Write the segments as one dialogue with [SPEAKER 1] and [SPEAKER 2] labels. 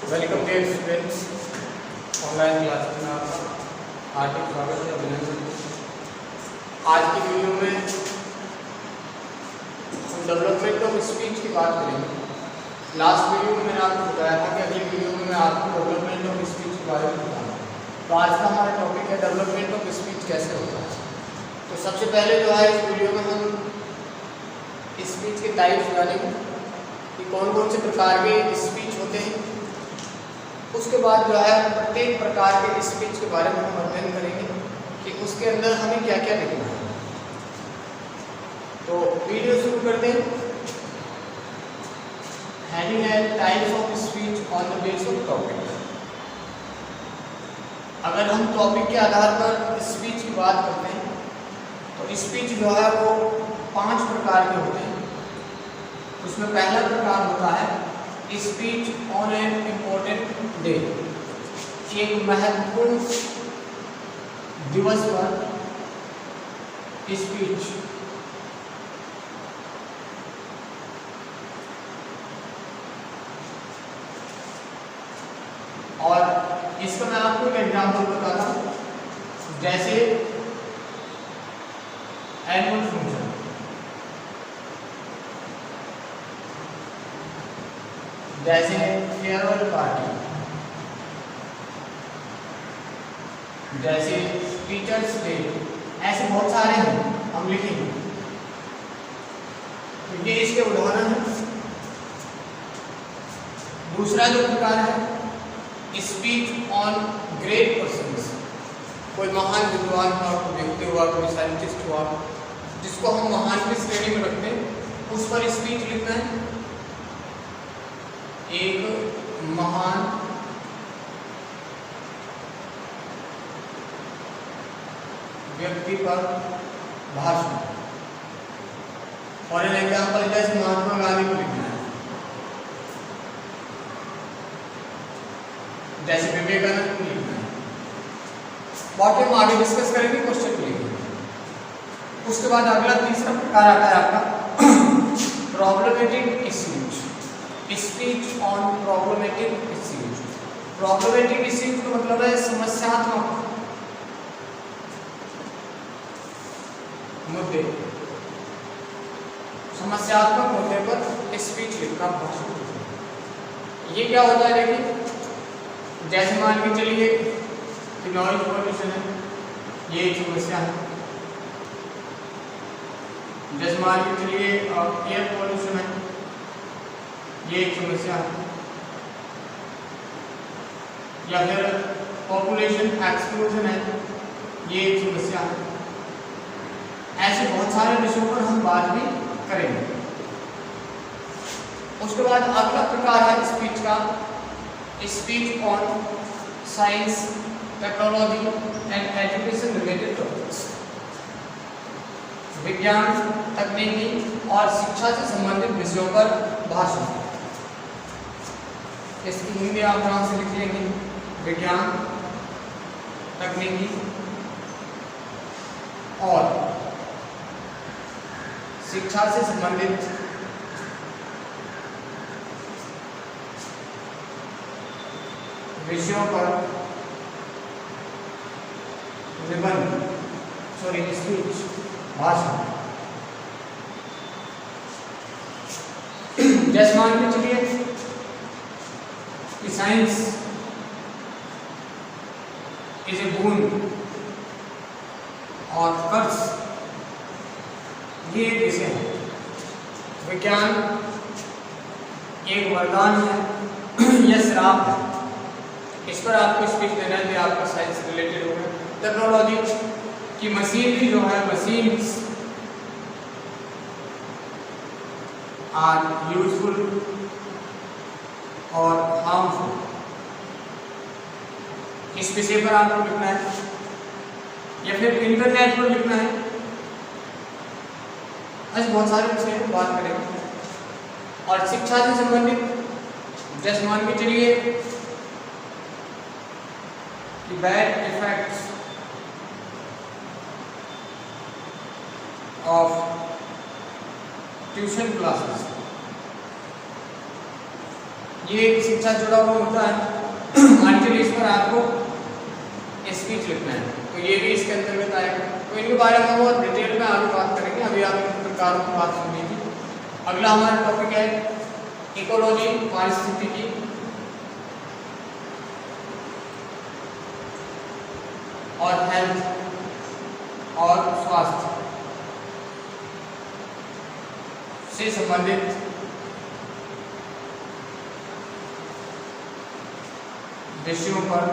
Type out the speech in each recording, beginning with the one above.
[SPEAKER 1] Welcome dear students, online classes में आपका हार्दिक स्वागत है, अभिनंदन। आज की वीडियो में हम डेवलपमेंट ऑफ स्पीच की बात करेंगे। लास्ट वीडियो में मैंने आपको बताया था कि अगली वीडियो में मैं आपको डेवलपमेंट ऑफ स्पीच के बारे में बताऊंगा। तो आज का हमारा टॉपिक है डेवलपमेंट ऑफ स्पीच कैसे होता है। तो सबसे पहले जो है इस वीडियो में हम स्पीच के टाइप्स जानेंगे कि कौन कौन से प्रकार के स्पीच होते हैं। उसके बाद जो है प्रत्येक प्रकार के स्पीच के बारे में हम अध्ययन करेंगे कि उसके अंदर हमें क्या क्या लिखना है। तो वीडियो शुरू करते हैं। हेडिंग है types of speech on the base of topic. अगर हम टॉपिक के आधार पर स्पीच की बात करते हैं तो स्पीच जो है वो 5 प्रकार के होते हैं। उसमें पहला प्रकार होता है speech on an important day. एक महत्वपूर्ण दिवस पर स्पीच। और इसका मैं आपको एक एग्जाम्पल बताता हूँ, जैसे एनुअल फंक्शन, जैसे फेयरवेल पार्टी, जैसे टीचर्स डे, ऐसे बहुत सारे हैं हम लिखेंगे। तो ये इसके उदाहरण हैं। दूसरा जो प्रकार है स्पीच ऑन ग्रेट पर्सन्स। कोई महान विद्वान हुआ, कोई व्यक्ति हुआ, कोई साइंटिस्ट हुआ, जिसको हम महान की श्रेणी में रखते हैं, उस पर स्पीच लिखना है। एक महान व्यक्ति पर भाषण। और एग्जाम्पल जैसे महात्मा गांधी को लिखना है, जैसे विवेकानंद को लिखना है। बात हम आगे डिस्कस करेंगे, क्वेश्चन को लिखेंगे। उसके बाद अगला तीसरा प्रकार आता है आपका problematic speech. Speech on problematic speech. Problematic speech का मतलब है समस्यात्मक मुद्दे। समस्यात्मक मुद्दे पर स्पीच लिखना, भाषण लिखना। ये क्या होता है देखिए, जैसे मान के चलिए कि नॉइज पॉल्यूशन है, ये एक समस्या है। जैसे मान के चलिए एयर पॉल्यूशन है, ये एक समस्या है। या फिर पॉपुलेशन एक्सप्लोजन है, ये एक समस्या है। ऐसे बहुत सारे विषयों पर हम बात भी करेंगे। उसके बाद अगला प्रकार है स्पीच का speech on science, technology and education related topics. विज्ञान, तकनीकी और शिक्षा से संबंधित विषयों पर भाषण। इसकी हिंदी आप ध्यान से लिख लेंगे, विज्ञान, तकनीकी और शिक्षा से संबंधित विषयों पर निबंध, स्पीच, भाषण। जैसे मान के चलिए कि साइंस इज ए बोन और कर्स, ये एक विषय है। विज्ञान एक वरदान है या श्राप है, इस पर आपको स्पीच देना है, आपका साइंस रिलेटेड होगा। टेक्नोलॉजी की मशीनरी जो है, मशीन्स आर यूजफुल और हार्मफुल, इस विषय पर आपको लिखना है। या फिर इंटरनेट पर लिखना है। ऐसे बहुत सारे विषय पर बात करेंगे। और शिक्षा से संबंधित, जैसे मान के चलिए कि bad effects of tuition classes, ये किसी के साथ जुड़ा हुआ होता है। मान के लिए इस पर आपको स्पीच लिखना है, तो ये भी इसके अंतर्गत आएगा। तो इनके बारे में हम और डिटेल में आगे बात करेंगे, अभी आप इन प्रकारों की बात सुन लीजिए। अगला हमारा टॉपिक है इकोलॉजी, पारिस्थितिकी। और हेल्थ और स्वास्थ्य से संबंधित विषयों पर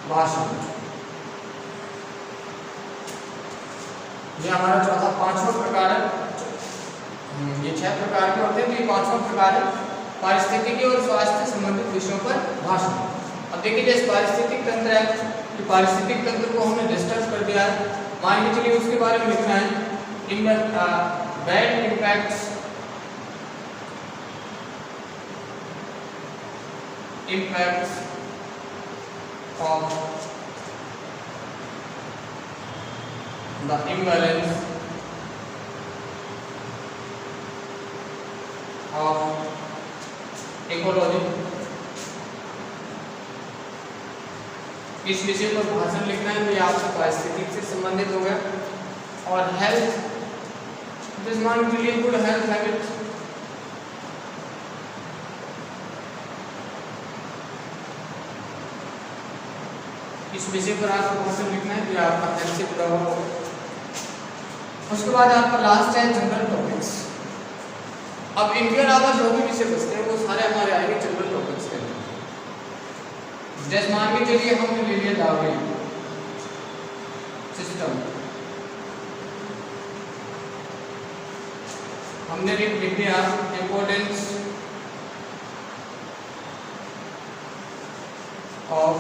[SPEAKER 1] भाषण। ये हमारा चौथा पांचवा प्रकार है। ये 6 प्रकार के होते हैं, तो ये 5वां प्रकार है पारिस्थितिकी और स्वास्थ्य संबंधित विषयों पर भाषण। अब देखिए जैसे पारिस्थितिक तंत्र है, कि पारिस्थितिक तंत्र को हमने डिस्कस कर दिया है। मान के चलिए उसके बारे में लिखना है in bad impacts of the imbalance of ecology। इस विषय पर भाषण लिखना है, तो ये आपसे पारिस्थितिक से संबंधित हो गया। और हेल्थ, दिस मान के लिए गुड हेल्थ हैबिट, इस विषय पर आपको भाषण लिखना है, तो आपका हेल्थ से जुड़ा हुआ होगा। उसके बाद आपका लास्ट है जनरल टॉपिक्स। अब इनके अलावा जो भी विषय बचते हैं वो सारे हमारे आएंगे जनरल टॉपिक्स के अंदर। जैसे मान के चलिए हमने ले लिया डार्विन सिस्टम, हमने लिख दिया इम्पोर्टेंस ऑफ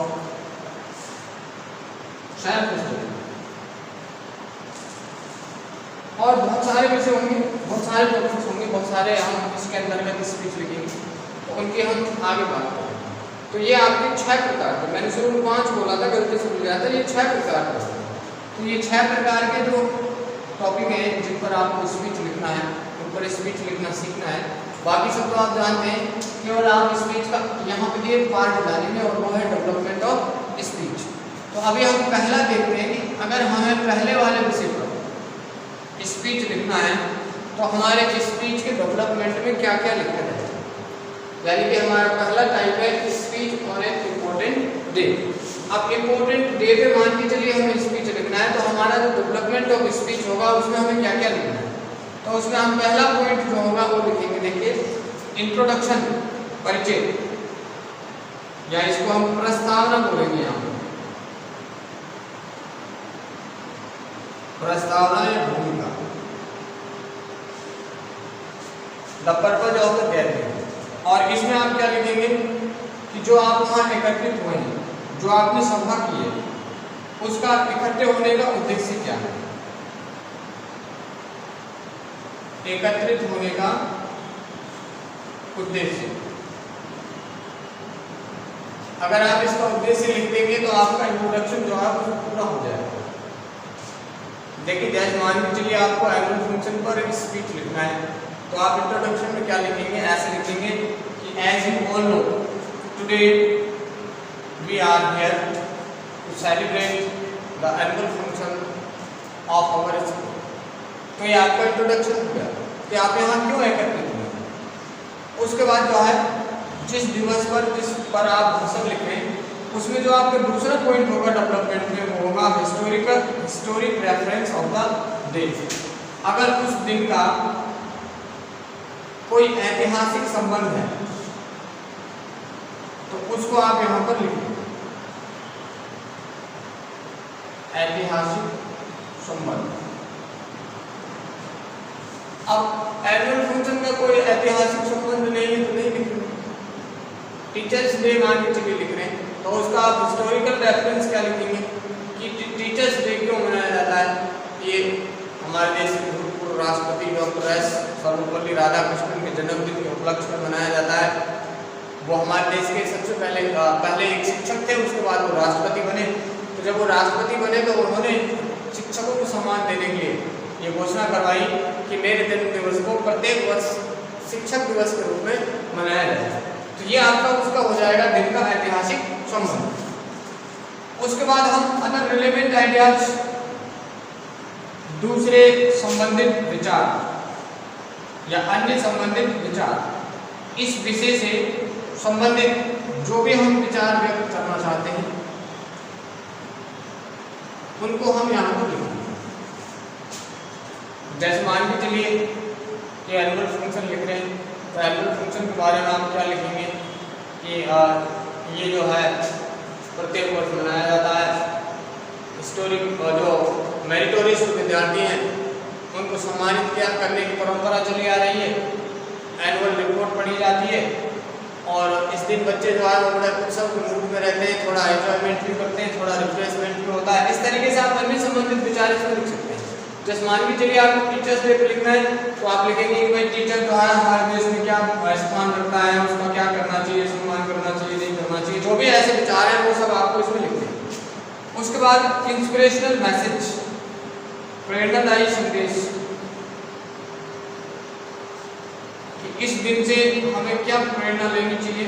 [SPEAKER 1] सेल्फ स्टडी। और बहुत सारे विषय होंगे, बहुत सारे टॉपिक्स होंगे, बहुत सारे हम इसके अंतर्गत स्पीच लिखेंगे, तो उनकी हम आगे बात करेंगे। तो ये आपके 6 प्रकार थे। मैंने शुरू में 5 बोला था, गलती से भूल गया था। ये 6 प्रकार थे। तो ये 6 प्रकार के जो टॉपिक हैं जिन पर आपको स्पीच लिखना है, उन पर स्पीच लिखना सीखना है। बाकी सब तो आप जानते हैं, केवल आप स्पीच का यहाँ पे एक पार्ट डालेंगे और वो है डेवलपमेंट ऑफ स्पीच। तो अभी हम पहला देखते हैं कि अगर हमें पहले वाले विषय पर स्पीच लिखना है तो हमारे स्पीच के डेवलपमेंट में क्या क्या लिखा जाए। यानी कि हमारा पहला टाइप है speech on an important day. अब इम्पोर्टेंट डे पे मान के चलिए हमें स्पीच लिखना है, तो हमारा जो डेवलपमेंट ऑफ स्पीच होगा उसमें हमें क्या क्या लिखना है। तो उसमें हम पहला पॉइंट जो होगा वो लिखेंगे, देखिए इंट्रोडक्शन, परिचय, या इसको हम प्रस्तावना बोलेंगे। यहाँ प्रस्तावना या भूमिका, the purpose of the gathering. और इसमें आप क्या लिखेंगे कि जो आप वहाँ एकत्रित हुए हैं, जो आपने सभा की है, उसका इकट्ठे होने का उद्देश्य क्या है। एकत्रित होने का उद्देश्य, अगर आप इसका उद्देश्य लिख देंगे तो आपका इंट्रोडक्शन जो है वो पूरा हो जाएगा। देखिए जैसे मान के चलिए आपको एनुअल फंक्शन पर स्पीच लिखना है, तो आप इंट्रोडक्शन में क्या लिखेंगे, ऐसे लिखेंगे कि as you all know today we are here to celebrate the annual function of our school. तो ये आपका इंट्रोडक्शन हो गया कि आप यहाँ क्यों एकत्रित हुए। उसके बाद जो है जिस दिवस पर जिस पर आप भाषण लिख रहे हैं, उसमें जो आपका दूसरा पॉइंट होगा डेवलपमेंट में, वो होगा historic reference of the day. अगर उस दिन का कोई ऐतिहासिक संबंध है तो उसको आप यहाँ पर लिखें, ऐतिहासिक संबंध। अब एनुअल फंक्शन का कोई ऐतिहासिक संबंध नहीं है तो नहीं लिखेंगे। टीचर्स डे मान के चलिए लिख रहे हैं, तो उसका आप हिस्टोरिकल रेफरेंस क्या लिखेंगे कि टीचर्स डे क्यों मनाया जाता है। ये हमारे देश के भूतपूर्व राष्ट्रपति डॉक्टर एस सर्वपल्ली राधाकृष्णन के जन्मदिन के उपलक्ष्य में मनाया जाता है। वो हमारे देश के सबसे पहले एक शिक्षक थे, उसके बाद वो राष्ट्रपति बने। तो जब वो राष्ट्रपति बने तो उन्होंने शिक्षकों को सम्मान देने के लिए ये घोषणा करवाई कि मेरे जन्म दिवस को प्रत्येक वर्ष शिक्षक दिवस के रूप में मनाया जाएगा। तो ये आपका उसका हो जाएगा दिन का ऐतिहासिक संबंध। उसके बाद हम अदर रिलेवेंट आइडियाज, दूसरे संबंधित विचार या अन्य संबंधित विचार, इस विषय से संबंधित जो भी हम विचार व्यक्त करना चाहते हैं उनको हम यहाँ पर लिखेंगे। जैसे मान के चलिए कि एनुअल फंक्शन लिख रहे हैं, तो एनुअल फंक्शन के बारे में हम क्या लिखेंगे कि ये जो है प्रत्येक वर्ष मनाया जाता है। हिस्टोरिक जो मेरिटोरियस विद्यार्थी हैं उनको सम्मानित किया करने की परंपरा चली आ रही है। एनुअल रिपोर्ट पढ़ी जाती है और इस दिन बच्चे जो है वो बड़े उत्सव के मूड में रहते हैं, थोड़ा एंजॉयमेंट भी करते हैं, थोड़ा रिफ्रेशमेंट भी होता है। इस तरीके से आप अन्य संबंधित विचार इसमें लिख सकते हैं। जैसे मान के चलिए आपको टीचर्स डे पे लिखना है, तो आप लिखेंगे कि भाई टीचर जो है हमारे देश में क्या स्थान रखता है, उसका क्या करना चाहिए, सम्मान करना चाहिए, नहीं करना चाहिए, जो भी ऐसे विचार हैं वो सब आपको इसमें लिखते हैं। उसके बाद इंस्पिरेशनल मैसेज, प्रेरणादायी संदेश, इस दिन से हमें क्या प्रेरणा लेनी चाहिए,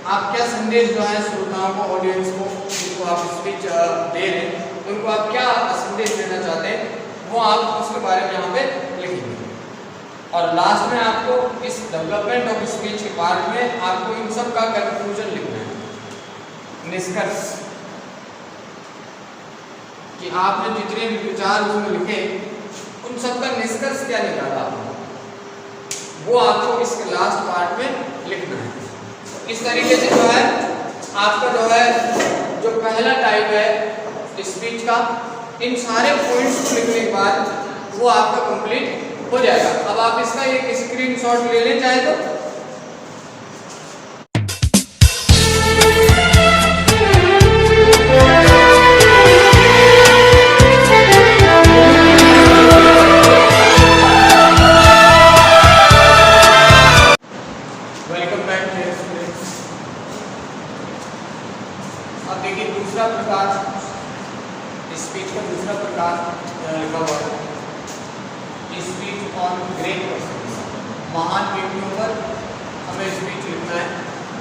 [SPEAKER 1] आप क्या संदेश जो है श्रोताओं को, ऑडियंस को, जिनको आप स्पीच दे रहे हैं उनको आप क्या संदेश देना चाहते हैं, वो आप उसके बारे में यहाँ पे लिखेंगे। और लास्ट में आपको इस डेवलपमेंट ऑफ स्पीच के पार्ट में आपको इन सब का कंक्लूजन लिखना है, निष्कर्ष, कि आपने जितने भी विचार उसमें लिखे उन सब का निष्कर्ष क्या निकाला आपने, वो आपको इस लास्ट पार्ट में लिखना है। इस तरीके से जो है आपका जो है जो पहला टाइप है स्पीच का, इन सारे पॉइंट्स को लिखने के बाद वो आपका कंप्लीट हो जाएगा। अब आप इसका एक स्क्रीनशॉट ले लें चाहे तो। अब देखिए दूसरा प्रकार, स्पीच का दूसरा प्रकार लिखा हुआ है, स्पीच ऑन ग्रेट पर्सन्स, महान व्यक्तियों पर हमें स्पीच लिखना है।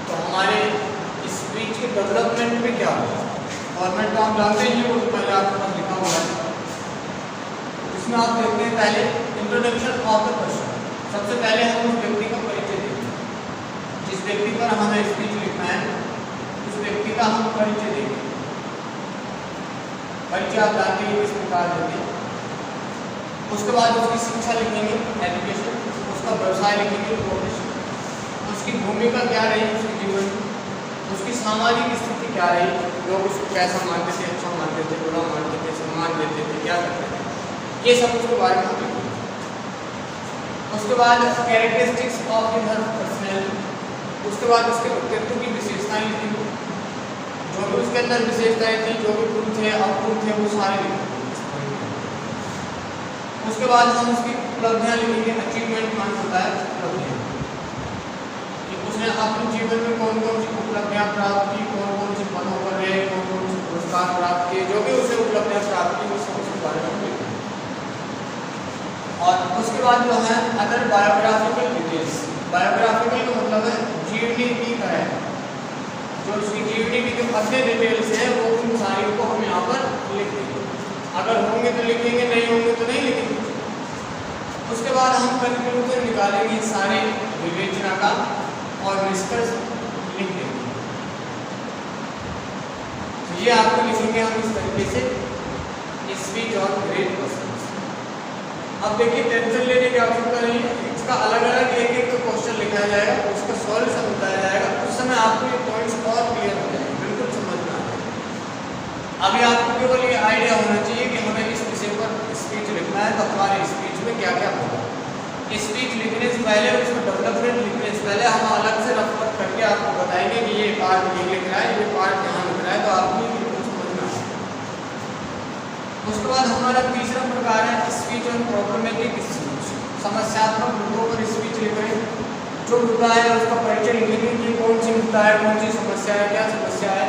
[SPEAKER 1] तो हमारे स्पीच के डेवलपमेंट में क्या होगा, फॉर्मेट तो आप जानते ही वो पहले आपके पास लिखा हुआ है। इसमें आप देखते हैं पहले इंट्रोडक्शन ऑफ द पर्सन, सबसे पहले हम उस व्यक्ति का परिचय देंगे, जिस व्यक्ति पर हमें स्पीच लिखना है उस व्यक्ति का हम परिचय देंगे। परिचय आप जानते हैं किस प्रकार देते हैं। उसके बाद उसकी शिक्षा लिखेंगे, एजुकेशन, उसका व्यवसाय लिखेंगे, प्रोफेशन, उसकी भूमिका क्या रही उसके जीवन में, उसकी सामाजिक स्थिति क्या रही, लोग उसको कैसा मानते थे, अच्छा मानते थे, बुरा मानते थे, सम्मान देते थे, क्या करते थे, ये सब उसके बारे में हम लिखेंगे। उसके बाद कैरेक्टरिस्टिक्स ऑफ हर पर्सनैलिटी, उसके बाद उसके व्यक्तित्व की विशेषताएं लिखेंगे, जो भी उसके अंदर विशेषताएं थी, जो भी गुण थे, अवगुण थे, वो सारे लिखेंगे। उसके बाद हम उसकी उपलब्धियां लिखेंगे, अचीवमेंट मान होता है उपलब्धियां, कि उसने अपने जीवन में कौन कौन सी उपलब्धियां प्राप्त की, कौन कौन से पदों पर रहे, कौन कौन से पुरस्कार प्राप्त किए, जो भी उसे उपलब्धियां प्राप्त की वो सब उसके बारे में लिखेंगे। और उसके बाद जो है अदर बायोग्राफिकल डिटेल्स, बायोग्राफिकल का मतलब है जीवनी की तरह, जो उसकी जीवनी की जो अन्य डिटेल्स हैं वो उन सारी को हम यहाँ पर लिख देंगे। अगर होंगे तो लिखेंगे, नहीं होंगे तो नहीं लिखेंगे। उसके बाद हम कंक्लूजन निकालेंगे सारे विवेचना का और निष्कर्ष लिख देंगे। तो ये आपको लिखेंगे हम इस तरीके से, स्पीच ऑन ग्रेट पर्सन्स। अब देखिए टेंशन लेने की आवश्यकता नहीं है, इसका अलग अलग एक एक क्वेश्चन लिखा जाएगा, उसका सॉल्यूशन बताया जाएगा, उस समय आपको ये पॉइंट्स और क्लियर हो जाएंगे, बिल्कुल समझना है। अभी आपको केवल ये आइडिया होना चाहिए कि हमें इस विषय पर स्पीच लिखना है, तो हमारे स्पीच में क्या क्या होगा। स्पीच लिखने से पहले, उसमें डेवलपमेंट लिखने से पहले हम अलग से रफ करके आपको बताएंगे कि ये पार्ट ये लिख रहा है, ये पार्ट यहाँ लिख रहा है, तो आपको बिल्कुल समझना है। उसके बाद हमारा तीसरा प्रकार है स्पीच ऑन प्रॉब्लमेटिक इश्यूज, समस्यात्मक मुद्दों पर स्पीच लिख रहे हैं। जो मुद्दा है उसका परिचय लिखेंगे कि कौन सी मुद्दा है, कौन सी समस्या है, क्या समस्या है,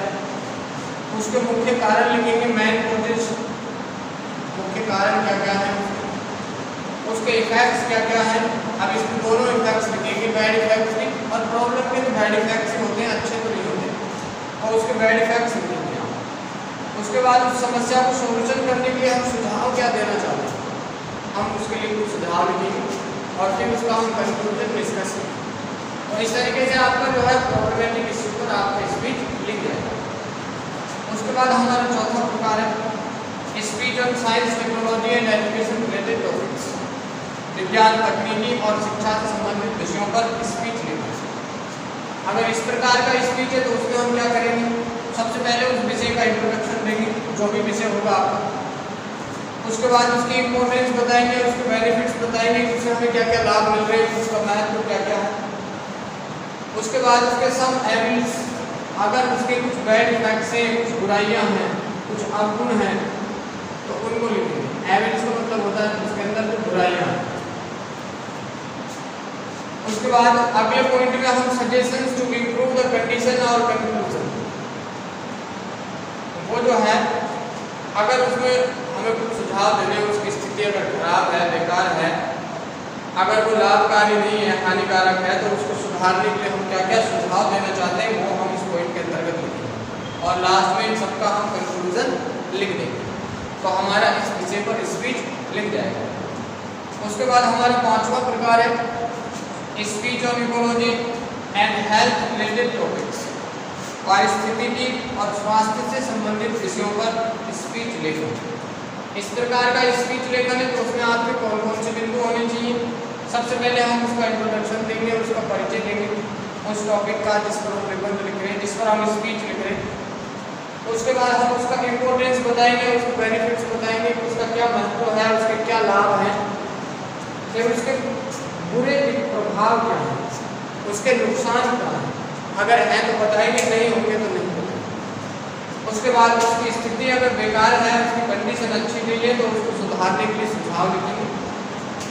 [SPEAKER 1] उसके मुख्य कारण लिखेंगे, मेन कॉजेज, मुख्य कारण क्या क्या है, उसके इफेक्ट्स क्या क्या है, अब इसमें दोनों इफेक्ट्स लिखेंगे, बैड इफेक्ट्स भी, और प्रॉब्लम के तो बैड इफेक्ट्स ही होते हैं, अच्छे तो नहीं होते, और उसके बैड इफेक्ट्स लिखेंगे आप। उसके बाद उस समस्या को सोल्यूशन करने के लिए हम सुझाव क्या देना चाहते हैं, हम उसके लिए कुछ सुझाव लिखेंगे और फिर उसका हम कंक्लूजन डिस्कस करेंगे। तो इस तरीके से आपका जो है प्रॉब्लमेटिक इश्यू पर आपका स्पीच लिख जाएगा। उसके बाद हमारा चौथा प्रकार है speech on science, technology and education related topics, विज्ञान, तकनीकी और शिक्षा से संबंधित विषयों पर स्पीच लिखना। अगर इस प्रकार का स्पीच है तो उसमें हम क्या करेंगे, सबसे पहले उस विषय का इंट्रोडक्शन देंगे, जो भी विषय होगा आपका। उसके बाद उसकी इम्पोर्टेंस बताएंगे, उसके बेनिफिट्स बताएंगे, उससे हमें क्या क्या लाभ मिल रहे हैं, उसका महत्व क्या क्या है। उसके बाद उसके सम एविल्स, अगर उसके कुछ बैड इफेक्ट्स हैं, कुछ बुराइयां हैं, कुछ अवगुण हैं, तो उनको लिखेंगे। एविल्स का मतलब होता है उसके अंदर जो बुराइयां हैं। उसके बाद अगले पॉइंट में हम suggestions to improve the condition और कंक्लूजन, वो जो है अगर उसमें हमें कुछ सुझाव देने, उसकी स्थिति अगर खराब है, बेकार है, अगर वो लाभकारी नहीं है, हानिकारक है, तो उसको सुधारने के लिए हम क्या क्या सुझाव देना चाहते हैं वो हम इस पॉइंट के अंतर्गत लिखेंगे और लास्ट में इन सबका हम कंक्लूजन लिख देंगे। तो हमारा इस विषय पर स्पीच लिख जाएगा। उसके बाद हमारा पांचवा प्रकार है speech on ecology and health related topics, पारिस्थितिकी और स्वास्थ्य से संबंधित विषयों पर स्पीच लेखन। इस प्रकार का स्पीच लेखन है तो उसमें आपके कौन कौन से बिंदु होने चाहिए। सबसे पहले हम उसका इंट्रोडक्शन देंगे, उसका परिचय देंगे, उस टॉपिक का जिस पर हम निबंध लिख रहे हैं, जिस पर हम स्पीच लिख रहे हैं। उसके बाद हम उसका इम्पोर्टेंस बताएंगे, उसके बेनिफिट्स बताएंगे, उसका क्या महत्व है, उसके क्या लाभ हैं, फिर उसके बुरे प्रभाव क्या हैं, उसके नुकसान क्या हैं, अगर हैं तो बताएंगे, नहीं होंगे तो नहीं बताएंगे। उसके बाद उसकी स्थिति अगर बेकार है, उसकी कंडीशन अच्छी नहीं है, तो उसको सुधारने के लिए सुझाव लिखेंगे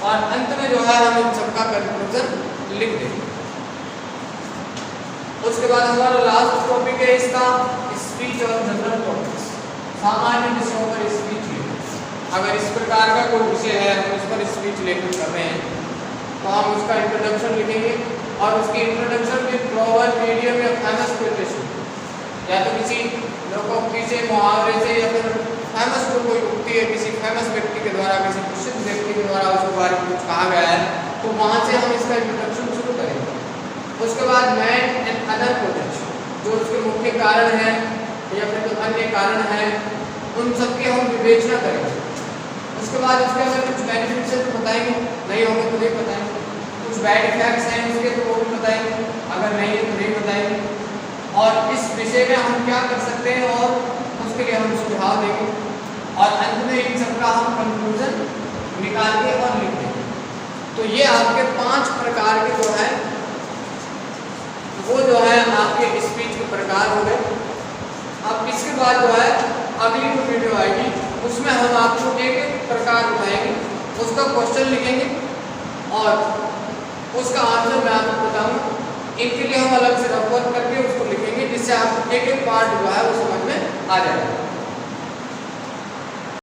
[SPEAKER 1] और अंत में जो है हम इन सबका कंक्लूजन लिख देंगे। उसके बाद हमारा लास्ट टॉपिक है इसका स्पीच और जनरल टॉपिक्स, सामान्य विषयों पर स्पीच लिखना। अगर इस प्रकार का कोई विषय है, हम उस पर स्पीच लेखन कर रहे हैं, तो हम उसका इंट्रोडक्शन लिखेंगे और उसकी इंट्रोडक्शन में प्रोवर्ब, मीडियम या फेमस कोटेशन, या तो किसी लोकोक्ति से, मुहावरे से, या फिर फेमस कोई उक्ति है किसी फेमस व्यक्ति के द्वारा, किसी प्रसिद्ध व्यक्ति के द्वारा उसके बारे में कुछ कहा गया है, तो वहाँ से हम इसका इंट्रोडक्शन शुरू करेंगे। उसके बाद मैन एंड अदर प्रोजेक्ट्स, जो उसके मुख्य कारण है या फिर तो अन्य कारण है, उन सबकी हम विवेचना करेंगे। उसके बाद उसके अगर कुछ बेनिफिट्स है तो बताएंगे, नहीं होंगे तो नहीं बताएंगे, कुछ बैड इफेक्ट्स हैं उसके तो वो भी बताएंगे, अगर नहीं है तो नहीं बताएंगे, और इस विषय में हम क्या कर सकते हैं और उसके लिए हम सुझाव देंगे और अंत में इन सबका हम कंक्लूजन निकाल के और लिख देंगे। तो ये आपके 5 प्रकार के जो है वो जो है आपके स्पीच के प्रकार हो गए। अब इसके बाद जो है अगली जो वीडियो आएगी उसमें हम आपको एक एक प्रकार बताएंगे, उसका क्वेश्चन लिखेंगे और उसका आंसर मैं आपको बताऊंगा। इनके लिए हम अलग से रफ वर्क करके उसको लिखेंगे, जिससे आपको एक एक पार्ट जो है वो समझ में आ जाएगा।